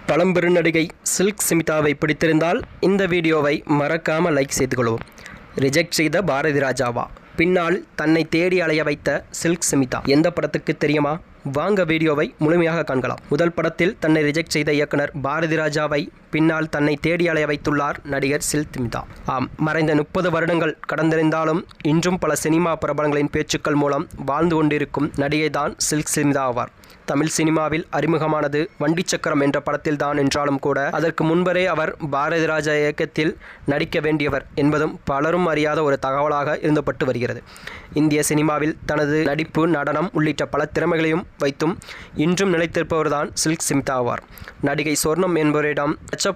பழம்பெரும் நடிகை சில்க் ஸ்மிதாவை பிடித்திருந்தால் இந்த வீடியோவை மறக்காமல் லைக் செய்து கொள்வோம். ரிஜெக்ட் செய்த பாரதி ராஜாவா? பின்னால் தன்னை தேடி அலைய வைத்த சில்க் ஸ்மிதா எந்த படத்துக்கு தெரியுமா? வாங்க வீடியோவை முழுமையாக காண்கலாம். முதல் படத்தில் தன்னை ரிஜெக்ட் செய்த இயக்குனர் பாரதி ராஜாவை பின்னால் தன்னை தேடி அலைய வைத்துள்ளார் நடிகர் சில்க் ஸ்மிதா. மறைந்த 30 வருடங்கள் கடந்திருந்தாலும் இன்றும் பல சினிமா பிரபலங்களின் பேச்சுக்கள் மூலம் வாழ்ந்து கொண்டிருக்கும் நடிகை தான் சில்க் ஸ்மிதா ஆவார். தமிழ் சினிமாவில் அறிமுகமானது வண்டி சக்கரம் என்ற படத்தில் தான் என்றாலும் கூட அதற்கு முன்பரே அவர் பாரதி ராஜா இயக்கத்தில் நடிக்க வேண்டியவர் என்பதும் பலரும் அறியாத ஒரு தகவலாக இருந்துபட்டு வருகிறது. இந்திய சினிமாவில் தனது நடிப்பு, நடனம் உள்ளிட்ட பல திறமைகளையும் வைத்தும் இன்றும் நிலைத்திருப்பவர்தான் சில்க் ஸ்மிதா ஆவார். நடிகை சொர்ணம் என்பவரிடம் டச்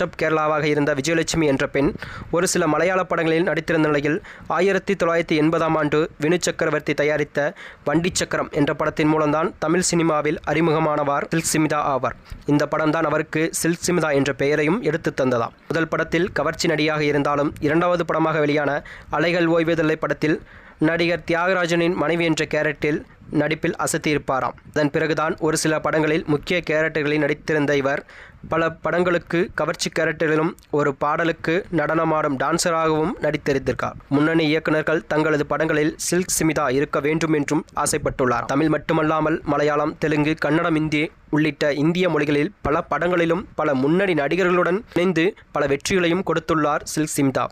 அப் கேரளாவாக இருந்த விஜயலட்சுமி என்ற பெண் ஒரு சில மலையாள படங்களில் நடித்திருந்த நிலையில் 1980ஆம் ஆண்டு வினு சக்கரவர்த்தி தயாரித்த வண்டி சக்கரம் என்ற படத்தின் மூலம்தான் தமிழ் சினிமாவில் அறிமுகமானவர் சில்க் ஸ்மிதா ஆவார். இந்த படம் தான் அவருக்கு சில்க் ஸ்மிதா என்ற பெயரையும் எடுத்து தந்ததாம். முதல் படத்தில் கவர்ச்சி நடிகையாக இருந்தாலும் இரண்டாவது படமாக வெளியான அலைகள் ஓய்வதில்லை படத்தில் நடிகர் தியாகராஜனின் மனைவி என்ற கேரக்டரில் நடிப்பில் அசத்தியிருப்பாராம். அதன் பிறகுதான் ஒரு சில படங்களில் முக்கிய கேரக்டர்களில் நடித்திருந்த இவர் பல படங்களுக்கு கவர்ச்சி கேரக்டரிலும் ஒரு பாடலுக்கு நடனமாடும் டான்சராகவும் நடித்திருந்திருக்கார். முன்னணி இயக்குநர்கள் தங்களது படங்களில் சில்க் ஸ்மிதா இருக்க வேண்டும் என்றும் ஆசைப்பட்டுள்ளார். தமிழ் மட்டுமல்லாமல் மலையாளம், தெலுங்கு, கன்னடம், இந்தி உள்ளிட்ட இந்திய மொழிகளில் பல படங்களிலும் பல முன்னணி நடிகர்களுடன் இணைந்து பல வெற்றிகளையும் கொடுத்துள்ளார் சில்க் ஸ்மிதா.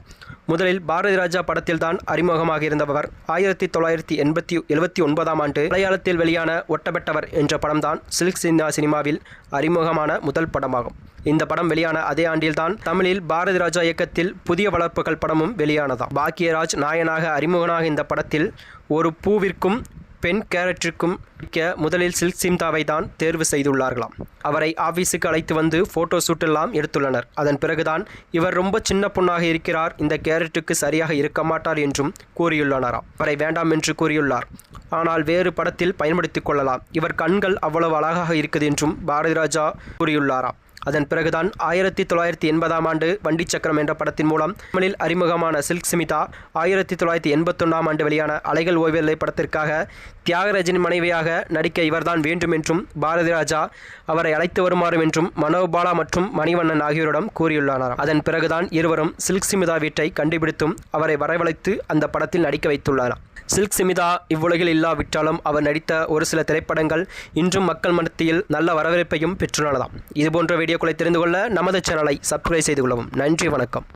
முதலில் பாரதி ராஜா படத்தில்தான் அறிமுகமாக இருந்தவர் 1979ஆம் ஆண்டு மலையாளத்தில் வெளியான ஒட்டப்பெட்டவர் என்ற படம்தான் சில்க் ஸ்மிதா சினிமாவில் அறிமுகமான முதல் படமாகும். இந்த படம் வெளியான அதே ஆண்டில்தான் தமிழில் பாரதி ராஜா இயக்கத்தில் புதிய வளர்ப்புகள் படமும் வெளியானதாம். பாக்யராஜ் நாயனாக அறிமுகனாக இந்த படத்தில் ஒரு பூவிற்கும் பெண் கேரக்டருக்கும் முதலில் சில்க் ஸ்மிதாவை தான் தேர்வு செய்துள்ளார்களாம். அவரை ஆபீஸுக்கு அழைத்து வந்து போட்டோ ஷூட் எல்லாம் எடுத்துள்ளனர். அதன் பிறகுதான் இவர் ரொம்ப சின்ன பொண்ணாக இருக்கிறார், இந்த கேரக்டருக்கு சரியாக இருக்க மாட்டார் என்றும் கூறியுள்ளனராம். அவரை வேண்டாம் என்று கூறியுள்ளார். ஆனால் வேறு படத்தில் பயன்படுத்திக் கொள்ளலாம், இவர் கண்கள் அவ்வளவு அழகாக இருக்குது என்றும் பாரதி ராஜா கூறியுள்ளாராம். அதன் பிறகுதான் 1980ஆம் ஆண்டு வண்டி சக்கரம் என்ற படத்தின் மூலம் தமிழில் அறிமுகமான சில்க் ஸ்மிதா 1981ஆம் ஆண்டு வெளியான அலைகள் ஓய்வதில்லை படத்திற்காக தியாகராஜனின் மனைவியாக நடிக்க இவர்தான் வேண்டும் என்றும் பாரதி ராஜா அவரை அழைத்து வருமாறும் என்றும் மனோபாலா மற்றும் மணிவண்ணன் ஆகியோரிடம் கூறியுள்ளனர். அதன் பிறகுதான் இருவரும் சில்க் ஸ்மிதா வீட்டை கண்டுபிடித்தும் அவரை வரவழைத்து அந்த படத்தில் நடிக்க வைத்துள்ளனர். சில்க் ஸ்மிதா இவ்வுலகில் இல்லாவிட்டாலும் அவர் நடித்த ஒரு சில திரைப்படங்கள் இன்றும் மக்கள் மத்தியில் நல்ல வரவேற்பையும் பெற்றுள்ளதாம். இதுபோன்ற வீடியோக்களை தெரிந்து கொள்ள நமது சேனலை சப்ஸ்கிரைப் செய்து கொள்ளவும். நன்றி, வணக்கம்.